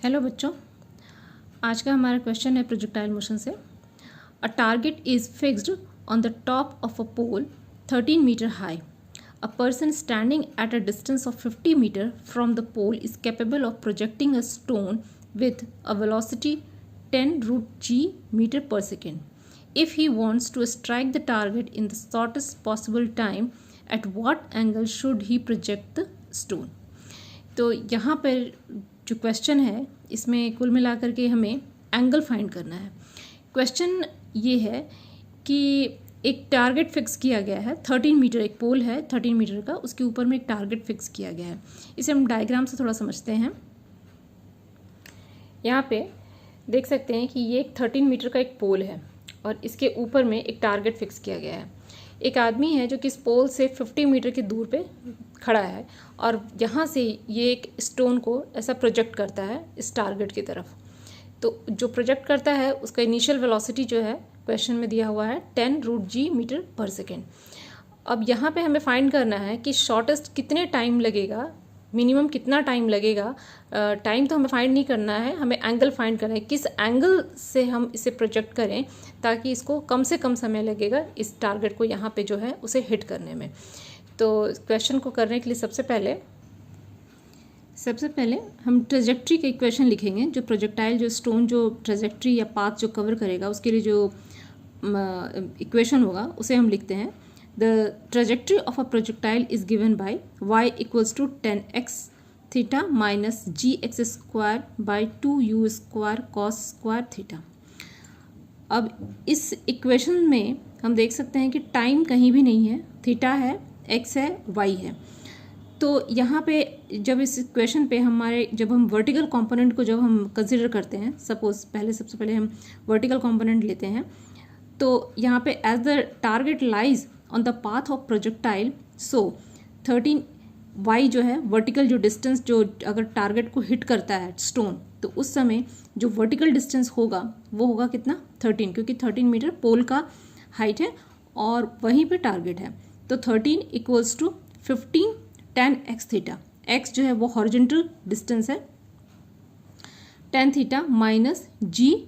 Hello बच्चों, आज का हमारा क्वेश्चन है प्रोजेक्टाइल मोशन से। A target is fixed on the top of a pole 13 metre high. A person standing at a distance of 50 metre from the pole is capable of projecting a stone with a velocity 10 root g meter per second. If he wants to strike the target in the shortest possible time, at what angle should he project the stone? तो यहाँ पर जो question है इसमें कुल मिलाकर के हमें एंगल फाइंड करना है। क्वेश्चन ये है कि एक टारगेट फिक्स किया गया है 13 मीटर, एक पोल है 13 मीटर का, उसके ऊपर में एक टारगेट फिक्स किया गया है। इसे हम डायग्राम से थोड़ा समझते हैं। यहाँ पे देख सकते हैं कि ये एक 13 मीटर का एक पोल है और इसके ऊपर में एक टारगेट फिक्स किया गया है। एक आदमी है जो कि इस पोल से 50 मीटर की दूर पे खड़ा है और यहाँ से ये एक स्टोन को ऐसा प्रोजेक्ट करता है इस टारगेट की तरफ। तो जो प्रोजेक्ट करता है उसका इनिशियल वेलोसिटी जो है क्वेश्चन में दिया हुआ है 10 रूट जी मीटर पर सेकेंड। अब यहाँ पे हमें फाइंड करना है कि शॉर्टेस्ट कितने टाइम लगेगा, मिनिमम कितना टाइम लगेगा। टाइम तो हमें फाइंड नहीं करना है, हमें एंगल फाइंड करना है, किस एंगल से हम इसे प्रोजेक्ट करें ताकि इसको कम से कम समय लगेगा इस टारगेट को यहाँ पे जो है उसे हिट करने में। तो क्वेश्चन को करने के लिए सबसे पहले हम ट्रेजेक्ट्री का इक्वेशन लिखेंगे। जो प्रोजेक्टाइल, जो स्टोन जो ट्रेजेक्ट्री या पाथ जो कवर करेगा उसके लिए जो इक्वेशन होगा उसे हम लिखते हैं। The trajectory of a projectile is given by y equals to 10x theta minus gx square by 2u square cos square theta. अब इस इक्वेशन में हम देख सकते हैं कि टाइम कहीं भी नहीं है, थीटा है, x है, y है। तो यहाँ पे जब इस इक्वेशन पे जब हम वर्टिकल कंपोनेंट को जब हम कंसिडर करते हैं, सबसे पहले हम वर्टिकल कंपोनेंट लेते हैं। तो यहाँ पे as the target lies on the path of projectile, so 13 y जो है वर्टिकल जो डिस्टेंस, जो अगर टारगेट को हिट करता है स्टोन तो उस समय जो वर्टिकल डिस्टेंस होगा वो होगा कितना 13, क्योंकि 13 मीटर पोल का हाइट है और वहीं पे टारगेट है। तो 13 equals to 15 tan x theta. x जो है वो हॉरिजेंटल डिस्टेंस है, tan theta minus g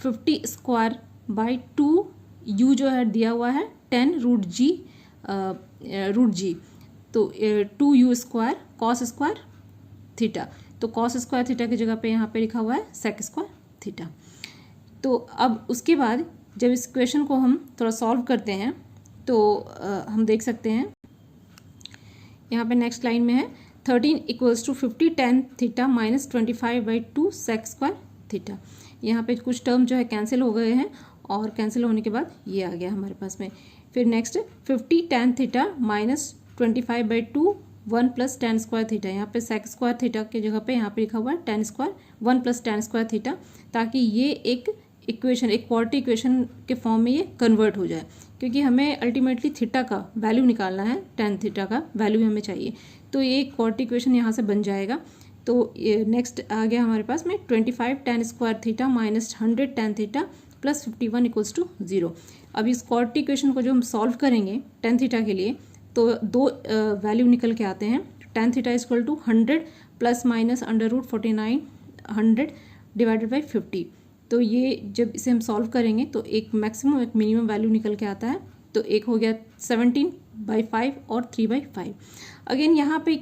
50 square by 2 u जो है दिया हुआ है 10 रूट जी, तो 2u square cos square theta. तो कॉस स्क्वायर थीटा की जगह पे यहाँ पे लिखा हुआ है सेक स्क्वायर थीटा। तो अब उसके बाद जब इस क्वेश्चन को हम थोड़ा सॉल्व करते हैं तो हम देख सकते हैं यहाँ पे नेक्स्ट लाइन में है 13 equals to 50 tan theta minus 25/2 sec square theta. यहाँ पे कुछ टर्म जो है कैंसिल हो गए हैं और कैंसिल होने के बाद ये आ गया हमारे पास में। फिर next 50 tan theta minus 25/2 1 plus tan स्क्वायर थीटा। यहाँ पे सेक स्क्वायर थीटा की जगह पे यहाँ पे लिखा हुआ है tan स्क्वायर 1 प्लस tan स्क्वायर थीटा, ताकि ये एक इक्वेशन, एक क्वाड्रेटिक इक्वेशन के फॉर्म में ये कन्वर्ट हो जाए, क्योंकि हमें अल्टीमेटली थीटा का वैल्यू निकालना है, tan थीटा का वैल्यू हमें चाहिए। तो ये एक क्वाड्रेटिक इक्वेशन यहाँ से बन जाएगा। तो नेक्स्ट आ गया हमारे पास में 25 tan स्क्वायर theta minus 100 tan theta plus 51 equals to 0। अब इस क्वाड्रेटिक इक्वेशन को जो हम सॉल्व करेंगे tan थीटा के लिए तो दो वैल्यू निकल के आते हैं। tan theta is equal to 100 plus minus under root 49 100 divided by 50। तो ये जब इसे हम सॉल्व करेंगे तो एक मैक्सिमम एक मिनिमम वैल्यू निकल के आता है। तो एक हो गया 17/5 और 3/5। अगेन यहाँ पे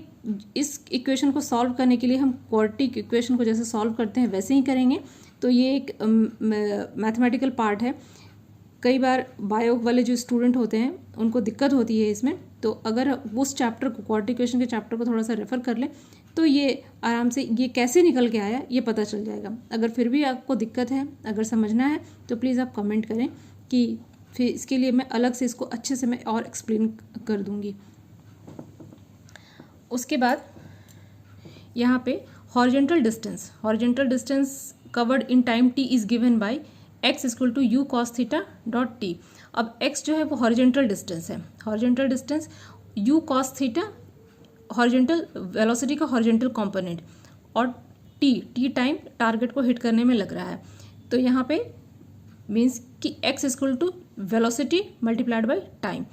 इस इक्वेशन को सॉल्व करने के लिए हम क्वाड्रेटिक इक्वेशन को जैसे सॉल्व करते हैं वैसे ही करेंगे। तो ये एक मैथमेटिकल पार्ट है। कई बार बायो वाले जो स्टूडेंट होते हैं उनको दिक्कत होती है इसमें, तो अगर उस चैप्टर को, क्वाड्रेटिक इक्वेशन के चैप्टर को थोड़ा सा रेफर कर ले तो ये आराम से ये कैसे निकल के आया ये पता चल जाएगा। अगर फिर भी आपको दिक्कत है, अगर समझना है तो प्लीज़ आप कमेंट करें कि फिर इसके लिए मैं अलग से इसको अच्छे से मैं और एक्सप्लेन कर दूँगी। उसके बाद यहाँ पे horizontal distance covered in time t is given by x equal to u cos theta dot t। अब x जो है वो हॉरिजेंटल डिस्टेंस है, horizontal distance u cos theta horizontal velocity का हॉरिजेंटल कंपोनेंट, और t टाइम टारगेट को hit करने में लग रहा है। तो यहाँ पे मीन्स कि x equal to velocity multiplied by time.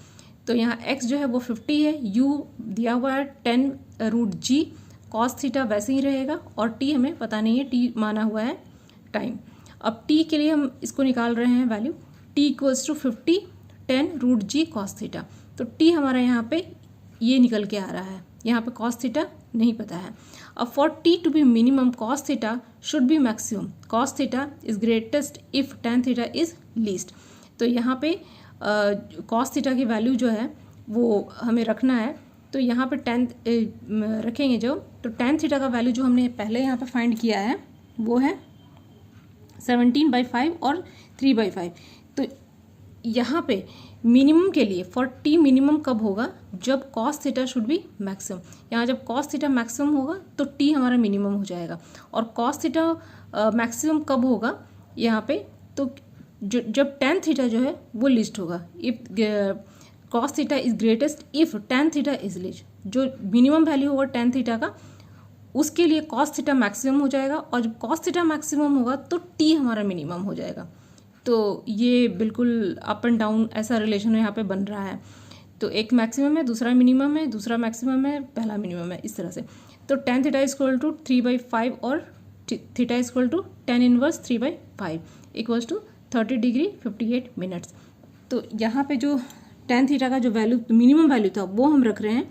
तो यहाँ x जो है वो 50 है, u दिया हुआ है 10 रूट जी कॉस थीटा वैसे ही रहेगा और टी हमें पता नहीं है, टी माना हुआ है टाइम। अब टी के लिए हम इसको निकाल रहे हैं value, t equals to 50 10 root g cos theta. तो टी हमारा यहाँ पे ये निकल के आ रहा है, यहाँ पे कॉस थीटा नहीं पता है। अब for t to be minimum cos theta should be maximum cos theta is greatest if tan theta is least. तो यहाँ पे कॉस थीटा की वैल्यू जो है वो हमें रखना है। तो यहाँ पे टेन रखेंगे जो, तो टेन थीटा का वैल्यू जो हमने पहले यहाँ पे फाइंड किया है वो है 17/5 और 3/5। तो यहाँ पे मिनिमम के लिए फॉर टी मिनिमम कब होगा, जब cos theta should be maximum. यहाँ जब कॉस थीटा मैक्सिमम होगा तो टी हमारा मिनिमम हो जाएगा। और कॉस थीटा मैक्सिमम कब होगा यहाँ पे, तो जब टेन थीटा जो है वो लिस्ट होगा। If cos theta is greatest if tan theta is list, जो मिनिमम वैल्यू होगा टेन थीटा का उसके लिए कॉस थीटा मैक्सिमम हो जाएगा, और जब कॉस थीटा मैक्सिमम होगा तो टी हमारा मिनिमम हो जाएगा। तो ये बिल्कुल अप एंड डाउन ऐसा रिलेशन यहाँ पे बन रहा है। तो एक मैक्सिमम है, दूसरा मिनिमम है, दूसरा मैक्सिमम है, पहला मिनिमम है, इस तरह से। तो tan theta is equal to 3/5 और theta is equal to tan inverse 3/5 equals to 30 degree 58 minutes. तो यहाँ पे जो टेन थीटा का जो वैल्यू मिनिमम वैल्यू था वो हम रख रहे हैं।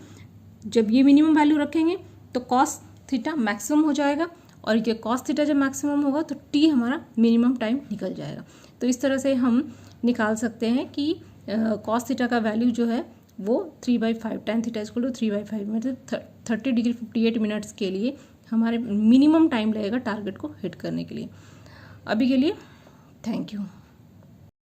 जब ये मिनिमम वैल्यू रखेंगे तो कॉस थीटा मैक्सिमम हो जाएगा, और ये कॉस थीटा जब मैक्सिमम होगा तो टी हमारा मिनिमम टाइम निकल जाएगा। तो इस तरह से हम निकाल सकते हैं कि कॉस थीटा का वैल्यू जो है वो 3/5, टेन थीटा इक्वल टू 3/5 मतलब 30 डिग्री 58 मिनट्स के लिए हमारे मिनिमम टाइम लगेगा टारगेट को हिट करने के लिए। अभी के लिए थैंक यू।